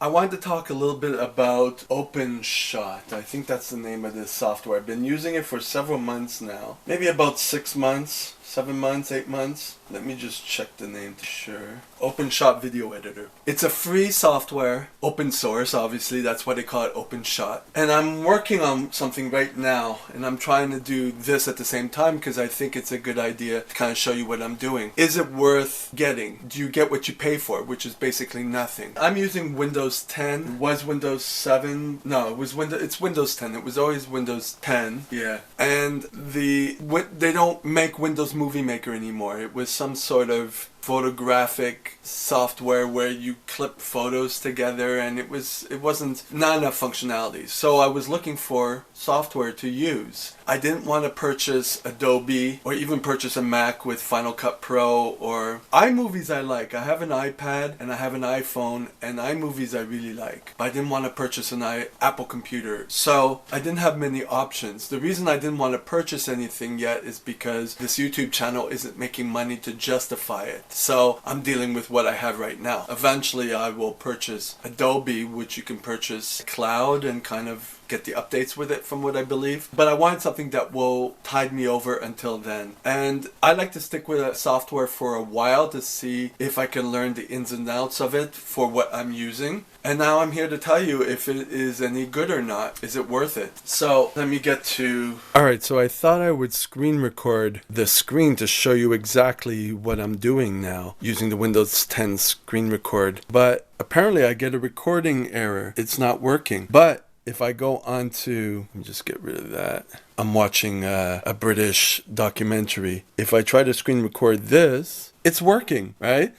I wanted to talk a little bit about OpenShot. I think that's the name of this software. I've been using it for several months now. Maybe about 6 months, 7 months, 8 months. Let me just check the name to be sure. OpenShot Video Editor. It's a free software, open source, obviously. That's why they call it OpenShot. And I'm working on something right now, and I'm trying to do this at the same time because I think it's a good idea to kind of show you what I'm doing. Is it worth getting? Do you get what you pay for, which is basically nothing? I'm using Windows 10. It was Windows 7. No, it's Windows 10. It was always Windows 10. Yeah. And they don't make Windows Movie Maker anymore. It was some sort of photographic software where you clip photos together, and it wasn't not enough functionality. So I was looking for software to use. I didn't want to purchase Adobe or even purchase a Mac with Final Cut Pro or iMovies. I like. I have an iPad and I have an iPhone, and iMovies I really like. But I didn't want to purchase an Apple computer. So I didn't have many options. The reason I didn't want to purchase anything yet is because this YouTube channel isn't making money to justify it. So I'm dealing with what I have right now. Eventually I will purchase Adobe, which you can purchase cloud and kind of get the updates with it from what I believe. But I wanted something that will tide me over until then. And I like to stick with a software for a while to see if I can learn the ins and outs of it for what I'm using. And now I'm here to tell you if it is any good or not. Is it worth it? So let me get to... Alright, so I thought I would screen record the screen to show you exactly what I'm doing now using the Windows 10 screen record. But apparently I get a recording error. It's not working. But if I go on to... Let me just get rid of that. I'm watching a British documentary. If I try to screen record this, it's working, right?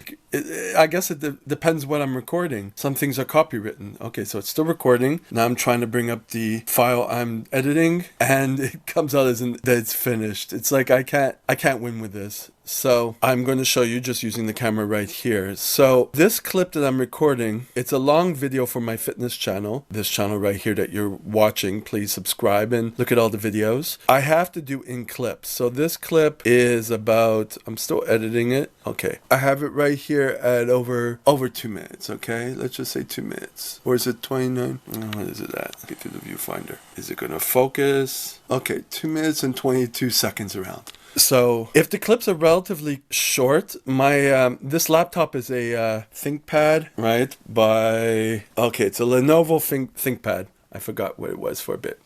I guess it depends what I'm recording. Some things are copywritten. Okay, so it's still recording. Now I'm trying to bring up the file I'm editing, and it comes out as that it's finished. It's like I can't win with this. So I'm going to show you just using the camera right here. So this clip that I'm recording, it's a long video for my fitness channel. This channel right here that you're watching, please subscribe and look at all the videos. I have to do in clips. So this clip is about, I'm still editing it. Okay, I have it right here at over 2 minutes. Okay, let's just say 2 minutes. Or is it 29? What is it at? Get through the viewfinder. Is it going to focus? Okay, 2 minutes and 22 seconds around. So if the clips are relatively short, my this laptop is a ThinkPad, right? It's a Lenovo ThinkPad. I forgot what it was for a bit.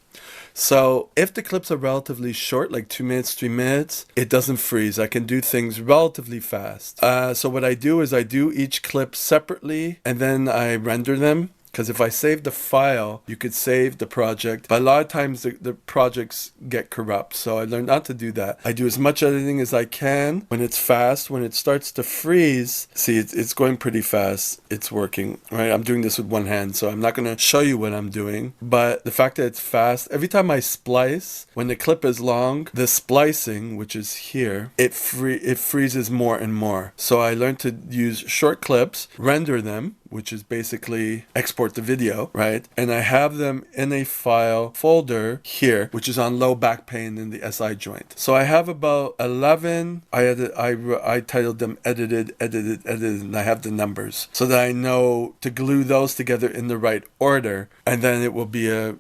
So if the clips are relatively short, like 2 minutes, 3 minutes, it doesn't freeze. I can do things relatively fast. So what I do is I do each clip separately, and then I render them. Because if I save the file, you could save the project. But a lot of times the projects get corrupt. So I learned not to do that. I do as much editing as I can when it's fast. When it starts to freeze, see, it's going pretty fast. It's working, right? I'm doing this with one hand, so I'm not going to show you what I'm doing. But the fact that it's fast, every time I splice, when the clip is long, the splicing, which is here, it freezes more and more. So I learned to use short clips, render them, which is basically export the video, right? And I have them in a file folder here, which is on low back pain in the SI joint. So I have about 11. I titled them edited, and I have the numbers so that I know to glue those together in the right order. And then it will be a,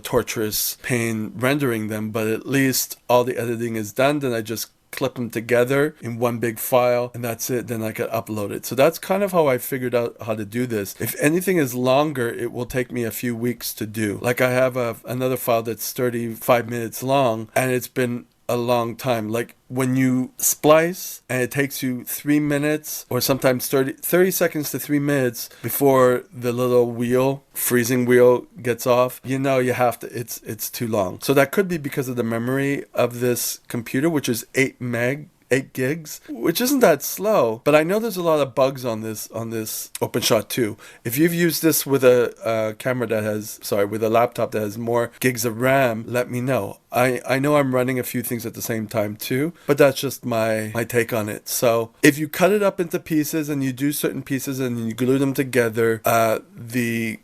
torturous pain rendering them, but at least all the editing is done. Then I just clip them together in one big file, and that's it. Then I can upload it. So that's kind of how I figured out how to do this. If anything is longer, it will take me a few weeks to do. Like I have another file that's 35 minutes long, and it's been a long time. Like when you splice and it takes you 3 minutes or sometimes 30 seconds to 3 minutes before the little freezing wheel gets off, you have to, it's too long. So that could be because of the memory of this computer, which is 8 gigs, which isn't that slow, but I know there's a lot of bugs on this OpenShot 2. If you've used this with a with a laptop that has more gigs of RAM, let me know. I know I'm running a few things at the same time too, but that's just my take on it. So if you cut it up into pieces and you do certain pieces and you glue them together, the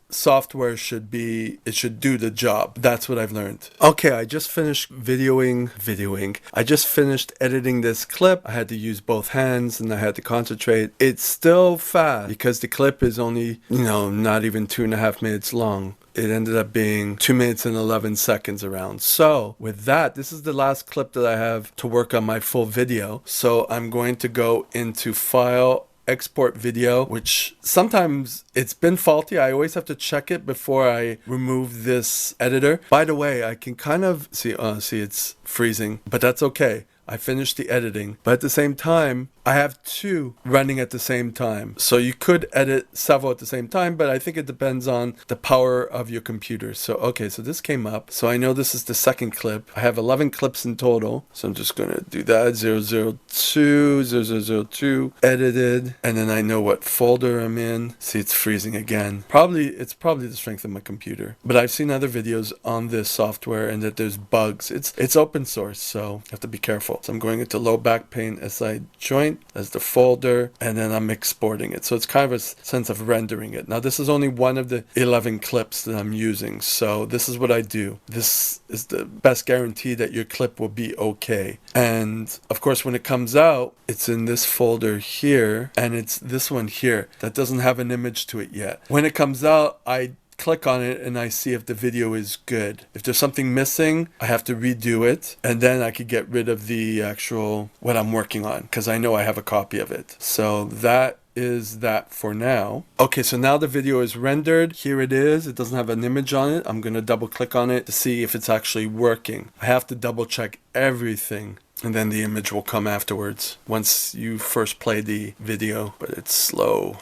software should be, it should do the job. That's what I've learned. Okay, I just finished videoing. I just finished editing this clip. I had to use both hands and I had to concentrate. It's still fast because the clip is only, not even 2.5 minutes long. It ended up being 2 minutes and 11 seconds around. So with that, this is the last clip that I have to work on my full video. So I'm going to go into File, Export Video, which sometimes it's been faulty. I always have to check it before I remove this editor. By the way, I can kind of see it's freezing, but that's okay. I finished the editing, but at the same time, I have two running at the same time. So you could edit several at the same time, but I think it depends on the power of your computer. So, okay, so this came up. So I know this is the second clip. I have 11 clips in total. So I'm just going to do that. 002, edited. And then I know what folder I'm in. See, it's freezing again. It's probably the strength of my computer. But I've seen other videos on this software and that there's bugs. It's open source, so you have to be careful. So I'm going into low back pain SI joint as the folder, and then I'm exporting it. So it's kind of a sense of rendering it. Now this is only one of the 11 clips that I'm using. So this is what I do. This is the best guarantee that your clip will be okay. And of course, when it comes out, it's in this folder here, and it's this one here that doesn't have an image to it yet. When it comes out, I click on it and I see if the video is good. If there's something missing, I have to redo it, and then I could get rid of the actual what I'm working on because I know I have a copy of it. So that is that for now. Okay, so now the video is rendered. Here it is. It doesn't have an image on it. I'm going to double click on it to see if it's actually working. I have to double check everything, and then the image will come afterwards once you first play the video, but it's slow.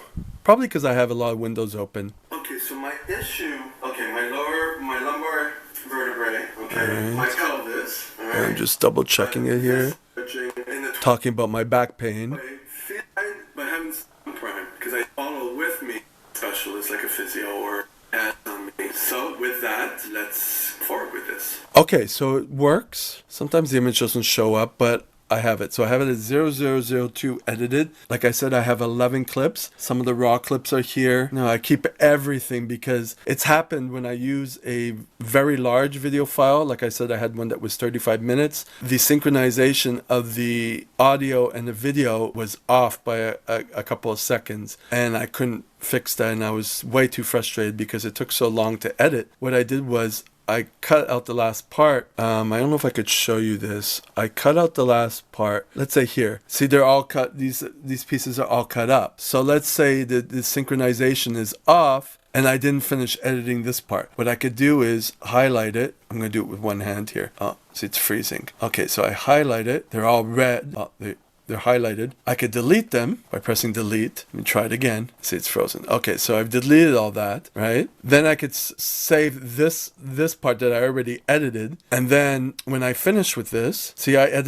Probably because I have a lot of windows open. Okay, so my issue, my lumbar vertebrae, my pelvis. Right. I'm just double checking it here. Talking about my back pain. But haven't prime because I follow with me specialist like a physio or on me. So with that, let's forward with this. Okay, so it works. Sometimes the image doesn't show up, but I have it. So I have it at 0002 edited. Like I said, I have 11 clips. Some of the raw clips are here. No, I keep everything because it's happened when I use a very large video file. Like I said, I had one that was 35 minutes. The synchronization of the audio and the video was off by a couple of seconds, and I couldn't fix that, and I was way too frustrated because it took so long to edit. What I did was I cut out the last part. I don't know if I could show you this. I cut out the last part. Let's say here. See, they're all cut. These pieces are all cut up. So let's say that the synchronization is off and I didn't finish editing this part. What I could do is highlight it. I'm going to do it with one hand here. Oh, see, it's freezing. Okay, so I highlight it. They're all red. Oh, they're highlighted. I could delete them by pressing delete. Let me try it again. See, it's frozen. Okay, so I've deleted all that, right? Then I could save this part that I already edited. And then when I finish with this, see, I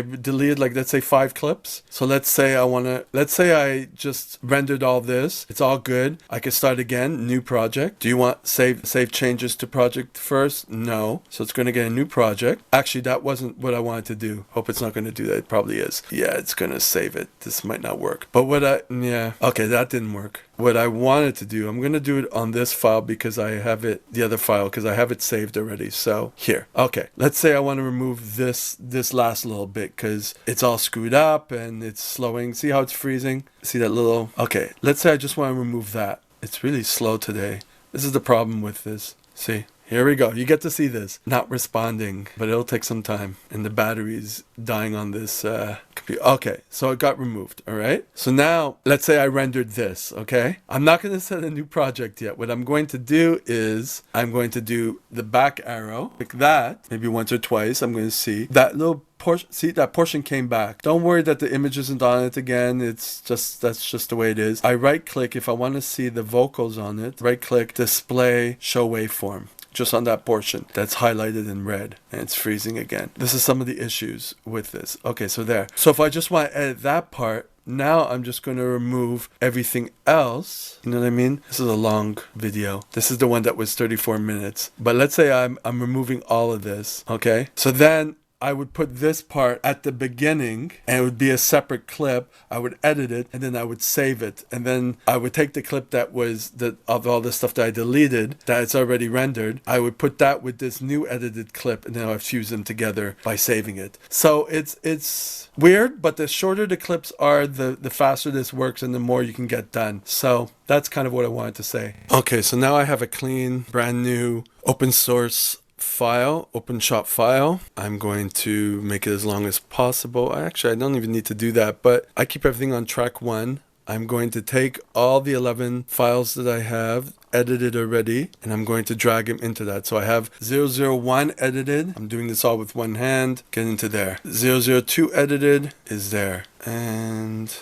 deleted like, let's say 5 clips. So let's say I just rendered all this. It's all good. I could start again, new project. Do you want save changes to project first? No. So it's going to get a new project. Actually, that wasn't what I wanted to do. Hope it's not going to do that. It probably is. Yeah, it's going to save it. This might not work. But okay, that didn't work. What I wanted to do, I'm going to do it on this file because I have it, the other file, because I have it saved already. So here, okay, let's say I want to remove this last little bit because it's all screwed up and it's slowing. See how it's freezing? See that little, okay, let's say I just want to remove that. It's really slow today. This is the problem with this. See? Here we go. You get to see this. Not responding, but it'll take some time. And the battery's dying on this computer. Okay, so it got removed, all right? So now, let's say I rendered this, okay? I'm not going to set a new project yet. What I'm going to do is, I'm going to do the back arrow, like that, maybe once or twice. I'm going to see that little portion. See, that portion came back. Don't worry that the image isn't on it again. That's just the way it is. I right click if I want to see the vocals on it. Right click, display, show waveform. Just on that portion that's highlighted in red, and it's freezing again. This is some of the issues with this. Okay, so there. So if I just want to edit that part, now I'm just going to remove everything else. You know what I mean? This is a long video. This is the one that was 34 minutes. But let's say I'm removing all of this, okay? So then I would put this part at the beginning and it would be a separate clip. I would edit it and then I would save it. And then I would take the clip that was of all the stuff that I deleted, that it's already rendered. I would put that with this new edited clip and then I would fuse them together by saving it. So it's weird, but the shorter the clips are, the faster this works and the more you can get done. So that's kind of what I wanted to say. Okay, so now I have a clean, brand new open source file, OpenShot file. I'm going to make it as long as possible. Actually, I don't even need to do that, but I keep everything on track 1. I'm going to take all the 11 files that I have edited already, and I'm going to drag them into that. So I have 001 edited. I'm doing this all with one hand. Get into there. 002 edited is there. And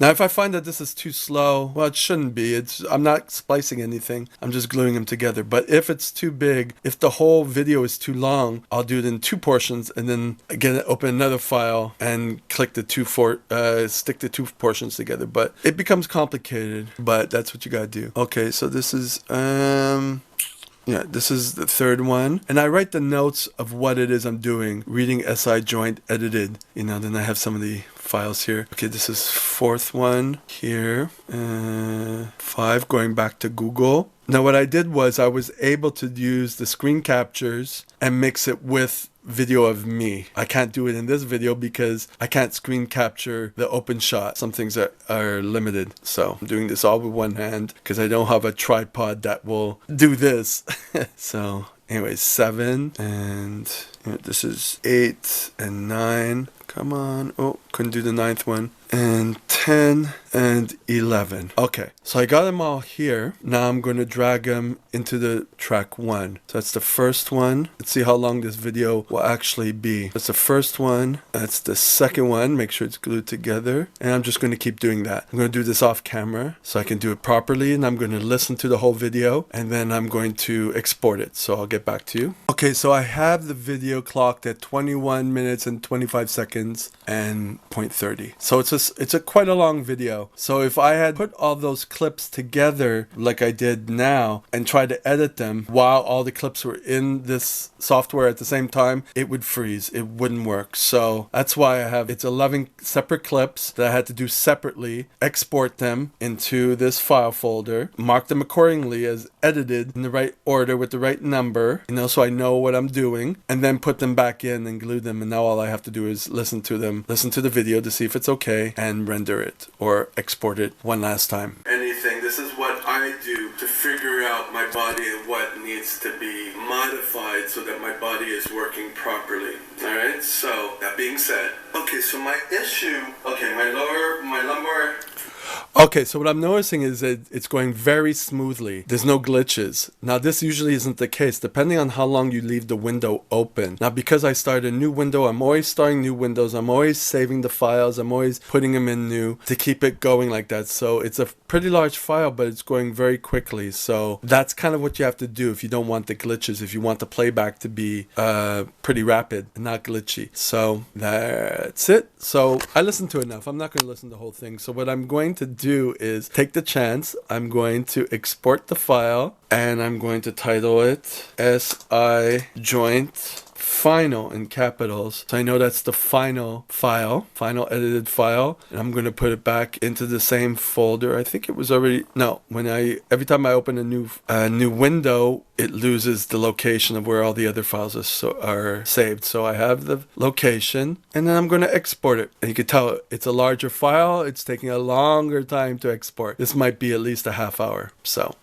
now if I find that this is too slow, well, it shouldn't be. I'm not splicing anything. I'm just gluing them together. But if it's too big, if the whole video is too long, I'll do it in 2 portions and then again open another file and click stick the 2 portions together. But it becomes complicated, but that's what you gotta do. Okay, so this is yeah, this is the 3rd one. And I write the notes of what it is I'm doing. Reading SI joint edited. Then I have some of the files here. Okay, this is 4th one here. 5, going back to Google. Now what I did was I was able to use the screen captures and mix it with video of me. I can't do it in this video because I can't screen capture the OpenShot. Some things are limited. So I'm doing this all with one hand because I don't have a tripod that will do this. So anyways, 7 and this is 8 and 9. Come on. Oh, couldn't do the 9th one. And 10 and 11. Okay, so I got them all here. Now I'm going to drag them into the track 1. So that's the first one. Let's see how long this video will actually be. That's the first one. That's the second one. Make sure it's glued together. And I'm just going to keep doing that. I'm going to do this off camera so I can do it properly. And I'm going to listen to the whole video. And then I'm going to export it. So I'll get back to you. Okay, so I have the video clocked at 21 minutes and 25 seconds and 0.30. So it's a quite a long video. So if I had put all those clips together like I did now and tried to edit them while all the clips were in this software at the same time, it would freeze. It wouldn't work. So that's why it's 11 separate clips that I had to do separately, export them into this file folder, mark them accordingly as edited in the right order with the right number, so I know what I'm doing, and then put them back in and glue them. And now all I have to do is listen to the video to see if it's okay and render it or export it one last time. Anything. This is what I do to figure out my body and what needs to be modified so that my body is working properly. Alright, so that being said, okay, so my issue, my lumbar. Okay, so what I'm noticing is that it's going very smoothly. There's no glitches. Now, this usually isn't the case, depending on how long you leave the window open. Now, because I started a new window, I'm always starting new windows. I'm always saving the files. I'm always putting them in new to keep it going like that. So it's a pretty large file, but it's going very quickly. So that's kind of what you have to do if you don't want the glitches, if you want the playback to be pretty rapid and not glitchy. So that's it. So I listened to enough. I'm not going to listen to the whole thing. So what I'm going to do is take the chance. I'm going to export the file and I'm going to title it SI joint final in capitals. So I know that's the final file, final edited file. And I'm going to put it back into the same folder. I think it was already, no, every time I open a new window, it loses the location of where all the other files are saved. So I have the location and then I'm going to export it. And you can tell it's a larger file. It's taking a longer time to export. This might be at least a half hour. So